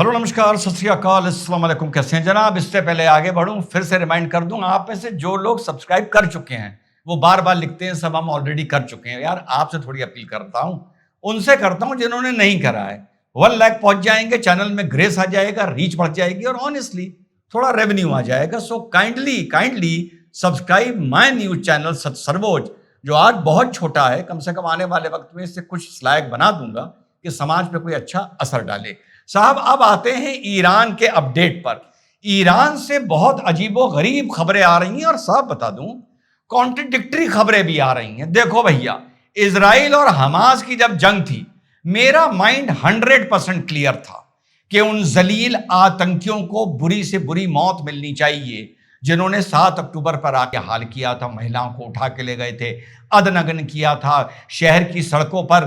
Hello नमस्कार सत श्री अकाल अस्सलाम वालेकुम। कैसे हैं जनाब? इससे पहले आगे बढ़ूं फिर से रिमाइंड कर दूं, आप में से जो लोग सब्सक्राइब कर चुके हैं वो बार बार लिखते हैं सब हम ऑलरेडी कर चुके हैं। यार आपसे थोड़ी अपील करता हूं, उनसे करता हूं जिन्होंने नहीं करा है। 1 लाख पहुंच जाएंगे, चैनल में ग्रेस आ जाएगा, रीच बढ़ जाएगी और ऑनेस्टली थोड़ा रेवेन्यू आ जाएगा। So kindly subscribe my news channel सत सर्वोज, जो आज बहुत छोटा है। कम से कम आने वाले वक्त में इससे कुछ लायक बना दूंगा कि समाज पे कोई अच्छा असर डाले। साहब अब आते हैं ईरान के अपडेट पर। ईरान से बहुत अजीबो गरीब खबरें आ रही हैं और साहब बता दूं कॉन्ट्रडिक्टरी खबरें भी आ रही हैं। देखो भैया, इजराइल और हमास की जब जंग थी, मेरा माइंड 100% क्लियर था कि उन जलील आतंकियों को बुरी से बुरी मौत मिलनी चाहिए जिन्होंने 7 अक्टूबर पर आके हाल किया था। महिलाओं को उठा के ले गए थे, अधनग्न किया था, शहर की सड़कों पर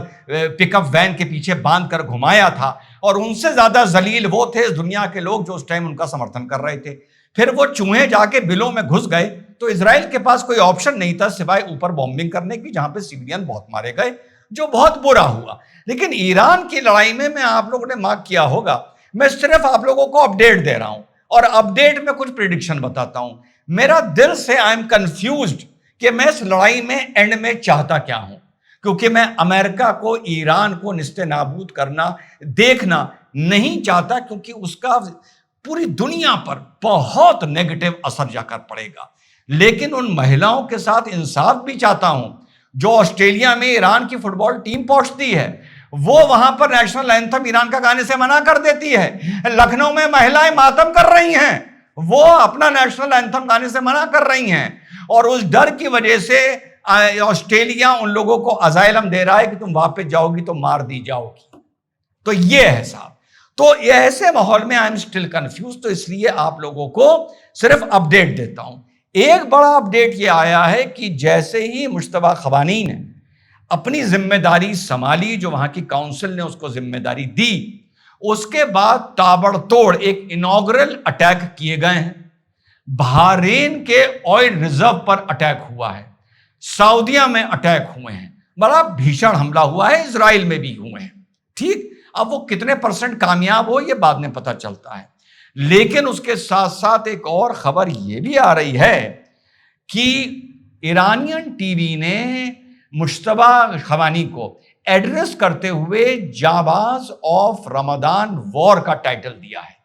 पिकअप वैन के पीछे बांध कर घुमाया था। और उनसे ज्यादा जलील वो थे इस दुनिया के लोग जो उस टाइम उनका समर्थन कर रहे थे। फिर वो चूहे जाके बिलों में घुस गए तो इजराइल के पास कोई ऑप्शन नहीं था सिवाय ऊपर बॉम्बिंग करने की, जहां पे सिविलियन बहुत मारे गए, जो बहुत बुरा हुआ। लेकिन ईरान की लड़ाई में मैं आप लोगों ने मार्क किया होगा, मैं सिर्फ आप लोगों को अपडेट दे रहा हूं और अपडेट में कुछ प्रिडिक्शन बताता हूं। मेरा दिल से आई एम कंफ्यूज्ड कि मैं इस लड़ाई में एंड में चाहता क्या हूं, क्योंकि मैं अमेरिका को, ईरान को निस्ते नाबूद करना देखना नहीं चाहता, क्योंकि उसका पूरी दुनिया पर बहुत नेगेटिव असर जाकर पड़ेगा। लेकिन उन महिलाओं के साथ इंसाफ भी चाहता हूं जो ऑस्ट्रेलिया में ईरान की फुटबॉल टीम पहुंचती है, वो वहां पर नेशनल एंथम ईरान का गाने से मना कर देती है। लखनऊ में महिलाएं मातम कर रही हैं, वो अपना नेशनल एंथम गाने से मना कर रही हैं, और उस डर की वजह से ऑस्ट्रेलिया उन लोगों को अजाइलम दे रहा है कि तुम वापस जाओगी तो मार दी जाओगी। तो ये है साहब। तो ये ऐसे माहौल में आई एम स्टिल कंफ्यूज, तो इसलिए आप लोगों को सिर्फ अपडेट देता हूं। एक बड़ा अपडेट ये आया है कि जैसे ही मुश्तबा खवानी ने अपनी जिम्मेदारी संभाली, जो वहां की काउंसिल ने उसको जिम्मेदारी दी, उसके बाद ताबड़तोड़ एक इनॉग्रल अटैक किए गए हैं। बहरीन के ऑयल रिजर्व पर अटैक हुआ है, सऊदीया में अटैक हुए हैं, बड़ा भीषण हमला हुआ है, इजराइल में भी हुए हैं। ठीक, अब वो कितने % कामयाब हो ये बाद में पता चलता है। लेकिन उसके साथ साथ एक और खबर ये भी आ रही है कि ईरानियन टीवी ने मुश्तबा खवानी को एड्रेस करते हुए जाबाज ऑफ रमदान वॉर का टाइटल दिया है।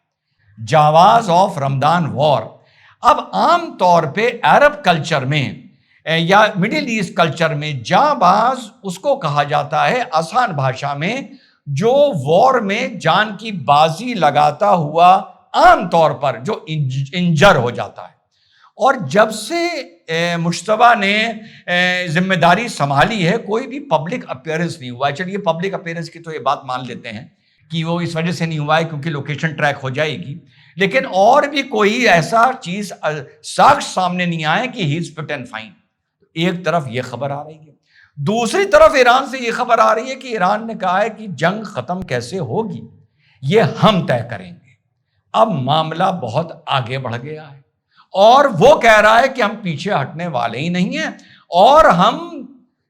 जाबाज ऑफ रमदान वॉर। अब आम तौर पे अरब कल्चर में या मिडिल ईस्ट कल्चर में जाबाज उसको कहा जाता है, आसान भाषा में, जो वॉर में जान की बाजी लगाता हुआ आमतौर पर जो इंजर हो जाता है। और जब से मुश्तबा ने जिम्मेदारी संभाली है, कोई भी पब्लिक अपीयरेंस नहीं हुआ है। चलिए पब्लिक अपीयरेंस की तो ये बात मान लेते हैं कि वो इस वजह से नहीं हुआ है क्योंकि लोकेशन ट्रैक हो जाएगी, लेकिन और भी कोई ऐसा चीज साक्ष्य सामने नहीं आया कि he is fit and fine. एक तरफ ये खबर आ रही है, दूसरी तरफ ईरान से ये खबर आ रही है कि ईरान ने कहा है कि जंग खत्म कैसे होगी ये हम तय करेंगे। अब मामला बहुत आगे बढ़ गया है और वो कह रहा है कि हम पीछे हटने वाले ही नहीं हैं और हम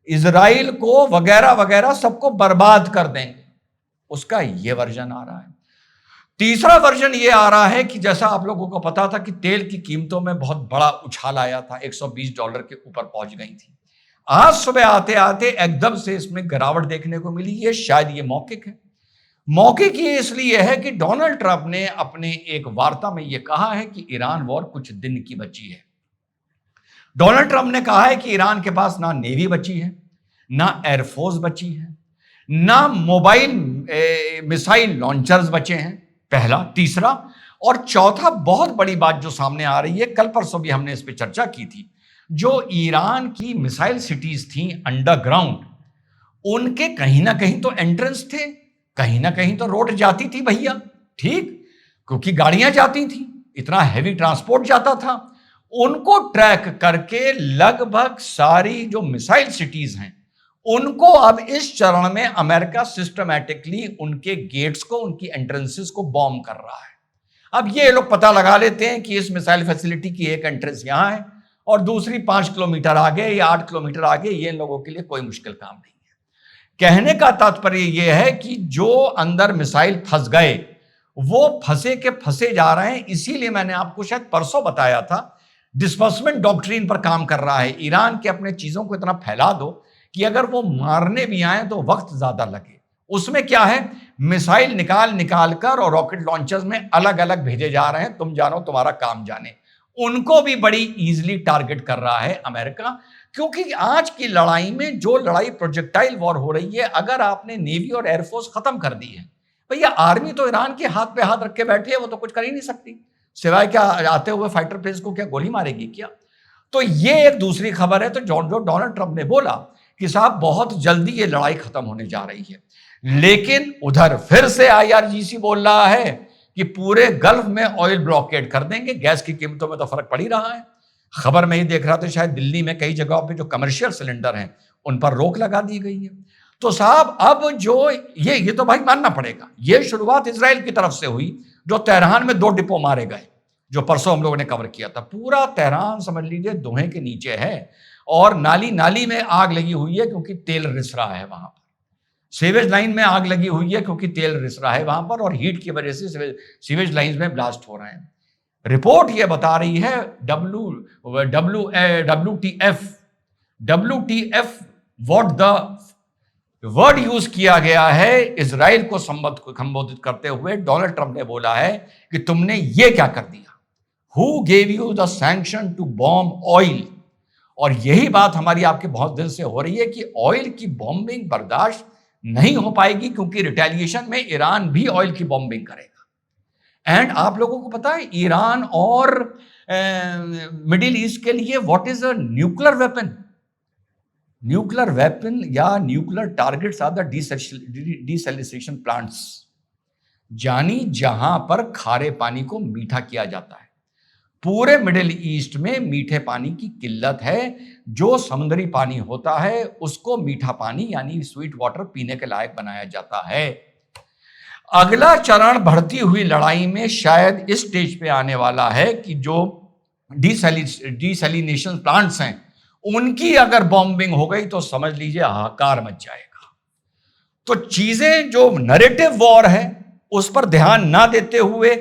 इजराइल को वगैरह वगैरह सबको बर्बाद कर देंगे। उसका ये वर्जन आ रहा है। तीसरा वर्जन ये आ रहा है कि जैसा आप लोगों को पता था कि तेल की कीमतों में बहुत बड़ा उछाल आया था, $120 के ऊपर पहुंच गई थी। आज सुबह आते आते एकदम से इसमें गिरावट देखने को मिली। ये शायद ये मौखिक है। मौखिक ये इसलिए है कि डोनाल्ड ट्रंप ने अपने एक वार्ता में यह कहा है कि ईरान वॉर कुछ दिन की बची है। डोनाल्ड ट्रंप ने कहा है कि ईरान के पास ना नेवी बची है, ना एयरफोर्स बची है, ना मोबाइल मिसाइल लॉन्चर्स बचे हैं, पहला। तीसरा और चौथा बहुत बड़ी बात जो सामने आ रही है, कल परसों भी हमने इस पर चर्चा की थी, जो ईरान की मिसाइल सिटीज थी अंडरग्राउंड, उनके कहीं ना कहीं तो एंट्रेंस थे, कहीं ना कहीं तो रोड जाती थी भैया। ठीक, क्योंकि गाड़ियां जाती थी, इतना हैवी ट्रांसपोर्ट जाता था। उनको ट्रैक करके लगभग सारी जो मिसाइल सिटीज हैं उनको अब इस चरण में अमेरिका सिस्टमैटिकली उनके गेट्स को, उनकी एंट्रेंसेस को बॉम्ब कर रहा है। अब ये लोग पता लगा लेते हैं कि इस मिसाइल फैसिलिटी की एक एंट्रेंस यहां है और दूसरी 5 किलोमीटर आगे या 8 किलोमीटर आगे। ये इन लोगों के लिए कोई मुश्किल काम नहीं है। कहने का तात्पर्य यह है कि जो अंदर मिसाइल फंस गए वो फंसे के फंसे जा रहे हैं। इसीलिए मैंने आपको शायद परसों बताया था, डिस्पर्समेंट डॉक्ट्रिन पर काम कर रहा है ईरान के। अपने चीजों को इतना फैला दो कि अगर वो मारने भी आए तो वक्त ज्यादा लगे। उसमें क्या है, मिसाइल निकाल निकाल कर और रॉकेट लॉन्चर्स में अलग अलग भेजे जा रहे हैं, तुम जानो तुम्हारा काम जाने। उनको भी बड़ी इजीली टारगेट कर रहा है अमेरिका, क्योंकि आज की लड़ाई में जो लड़ाई प्रोजेक्टाइल वॉर हो रही है, अगर आपने नेवी और एयरफोर्स खत्म कर दी है, भैया आर्मी तो ईरान के हाथ पे हाथ रख के बैठी है, वो तो कुछ कर ही नहीं सकती, सिवाय क्या आते हुए फाइटर प्लेन्स को क्या गोली मारेगी क्या। तो ये एक दूसरी खबर है। तो जो डोनाल्ड ट्रंप ने बोला कि साहब बहुत जल्दी ये लड़ाई खत्म होने जा रही है, लेकिन उधर फिर से आईआरजीसी बोल रहा है कि पूरे गल्फ में ऑयल ब्लॉकेड कर देंगे। गैस की कीमतों में तो फर्क पड़ ही रहा है। खबर में ही देख रहा था, शायद दिल्ली में कई जगहों पे जो कमर्शियल सिलेंडर हैं उन पर रोक लगा दी गई है। तो साहब अब जो ये तो भाई मानना पड़ेगा, ये शुरुआत इजराइल की तरफ से हुई, जो तेहरान में 2 डिपो मारे गए, जो परसों हम लोगों ने कवर किया था। पूरा तेहरान समझ लीजिए दोहे के नीचे है, और नाली नाली में आग लगी हुई है क्योंकि तेल रिस रहा है वहां पर। सीवेज लाइन में आग लगी हुई है क्योंकि तेल रिस रहा है वहां पर, और हीट की वजह से सीवेज लाइन में ब्लास्ट हो रहे हैं। रिपोर्ट ये बता रही है, WTF what the word use किया गया है इजराइल को संबोधित करते हुए। डोनाल्ड ट्रंप ने बोला है कि तुमने ये क्या कर दिया, who gave you the sanction to bomb oil. और यही बात हमारी आपके बहुत दिल से हो रही है कि ऑयल की बॉम्बिंग बर्दाश्त नहीं हो पाएगी, क्योंकि रिटेलिएशन में ईरान भी ऑयल की बॉम्बिंग करेगा। एंड आप लोगों को पता है ईरान और मिडिल ईस्ट के लिए what is a nuclear weapon. Nuclear weapon या nuclear targets are the desalination plants, यानी जहां पर खारे पानी को मीठा किया जाता है। पूरे मिडिल ईस्ट में मीठे पानी की किल्लत है। जो समुद्री पानी होता है उसको मीठा पानी यानी स्वीट वाटर पीने के लायक बनाया जाता है। अगला चरण बढ़ती हुई लड़ाई में शायद इस स्टेज पे आने वाला है कि जो डिसैलिनेशन प्लांट्स हैं उनकी अगर बॉम्बिंग हो गई तो समझ लीजिए हाहाकार मच जाएगा। तो चीजें जो नैरेटिव वॉर है उस पर ध्यान ना देते हुए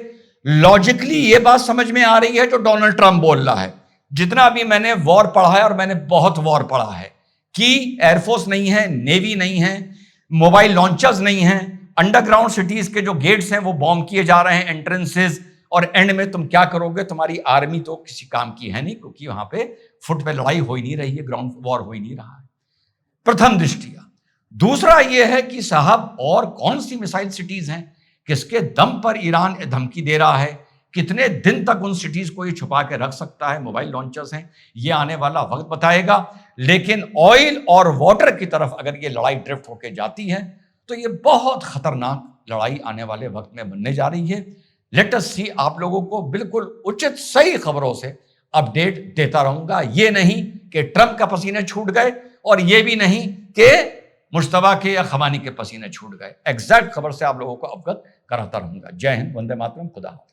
लॉजिकली ये बात समझ में आ रही है जो डोनाल्ड ट्रंप बोल रहा है। जितना भी मैंने वॉर पढ़ा है, और मैंने बहुत वॉर पढ़ा है, कि एयरफोर्स नहीं है, नेवी नहीं है, मोबाइल लॉन्चर्स नहीं है, अंडरग्राउंड सिटीज के जो गेट्स हैं वो बॉम्ब किए जा रहे हैं, एंट्रेंसेस, और एंड में तुम क्या करोगे, तुम्हारी आर्मी तो किसी काम की है नहीं, क्योंकि वहां पे फुट पे लड़ाई हो ही नहीं रही है, ग्राउंड वॉर हो ही नहीं रहा है प्रथम दृष्टिया। दूसरा यह है कि साहब और कौन सी मिसाइल सिटीज हैं, किसके दम पर ईरान धमकी दे रहा है, कितने दिन तक उन सिटीज को ये छुपा के रख सकता है, मोबाइल लॉन्चर्स हैं, ये आने वाला वक्त बताएगा। लेकिन ऑयल और वाटर की तरफ अगर ये लड़ाई ड्रिफ्ट होके जाती है तो ये बहुत खतरनाक लड़ाई आने वाले वक्त में बनने जा रही है। लेट अस सी, आप लोगों को बिल्कुल उचित सही खबरों से अपडेट देता रहूंगा। ये नहीं कि ट्रंप का पसीने छूट गए, और ये भी नहीं कि मुश्तबा के या खमानी के पसीने छूट गए। एग्जैक्ट खबर से आप लोगों को अवगत कराता रहूंगा। जय हिंद, वंदे मातरम, खुदा हाफिज।